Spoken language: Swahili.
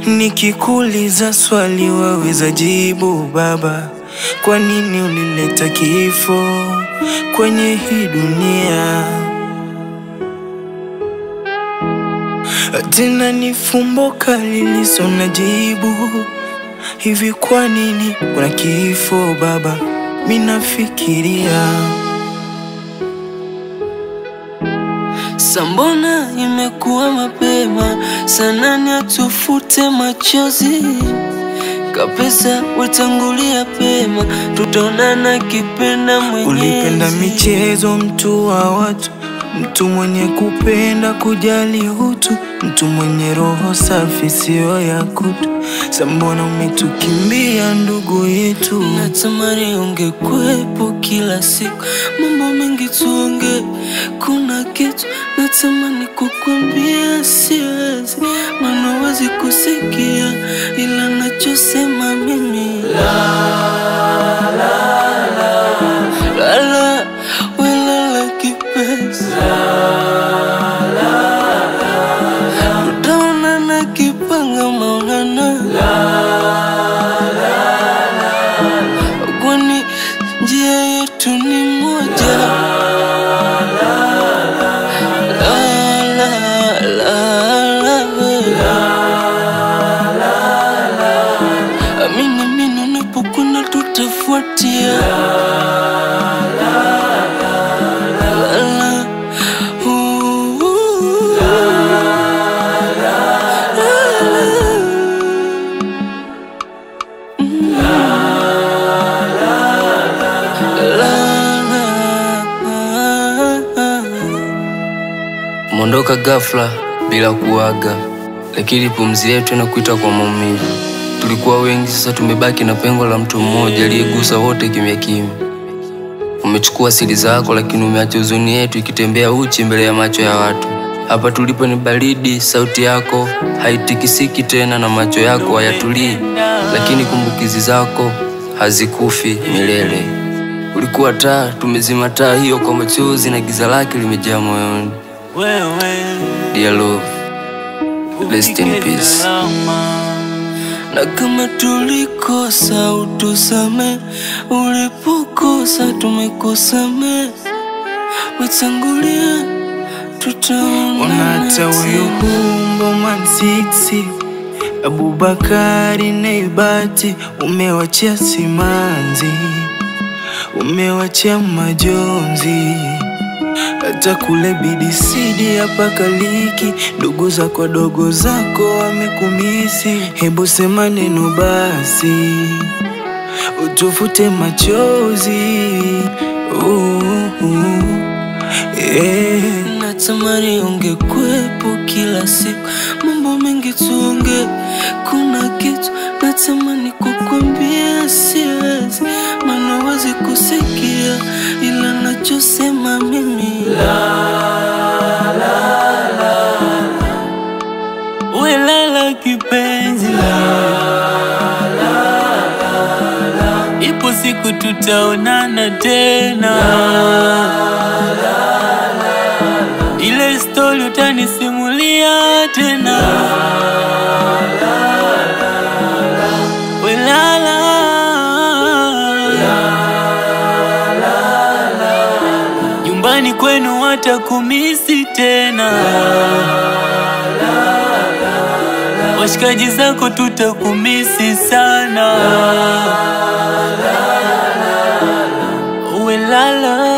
Nikikuuliza swali waweza jibu baba, kwa nini ulileta kifo kwenye hii dunia? Tena ni fumbo kali liso na jibu. Hivi kwa nini kuna kifo baba? Mimi nafikiria Sambona imekuwa mapema sana, ni atufute machozi kapesa, wetangulia pema, tutaonana kipenda Mwenyezi. Ulipenda michezo, mtu wa watu, mtu mwenye kupenda kujali utu, mtu mwenye roho safi sio ya kutu. Sambona umetukimbia ndugu yetu? Natamani ungekwepo kila siku, mambo mengi tuonge, kuna kitu natamani kukwambia siwezi, maana huwezi kusikia ila nachosema mimi. Lala, welala kipenzi, tutaonana kipanga maulana, kwani njia yetu ni moja. Amini unapokuna tutafuatia. Mondoka ghafla bila kuaga, lakini pumzi yetu inakuita kwa maumivu. Tulikuwa wengi, sasa tumebaki na pengo la mtu mmoja aliyegusa wote kimya kimya. Umechukua siri zako, lakini umeacha huzuni yetu ikitembea uchi mbele ya macho ya watu. Hapa tulipo ni baridi, sauti yako haitikisiki tena na macho yako hayatulii, lakini kumbukizi zako hazikufi milele. Ulikuwa taa, tumezima taa hiyo kwa machozi na giza lake limejaa moyoni. Dear love, rest in peace. Na kama tulikosa utusame, ulipokosa tumekosame, wetangulia tutaonana. Unata huyo Humbo Man 6 Abubakari na Ibati, umewachia simanzi, umewachia majonzi. Hata kule BDCD hapa kaliki, ndugu zako dogo zako wamekumisi. Hebu sema neno basi, utufute machozi. Natamani ungekwepo kila siku, mambo mengi tuonge, kuna kitu natamani kukwambia siwezi, maana huwezi kusikia ila nachosema mimi. Welala kipenzi, ipo siku tutaonana tena, ile story utanisimulia tena. Welala, nyumbani kwenu watakumisi tena, washikaji zako tutakumisi sana. Welala.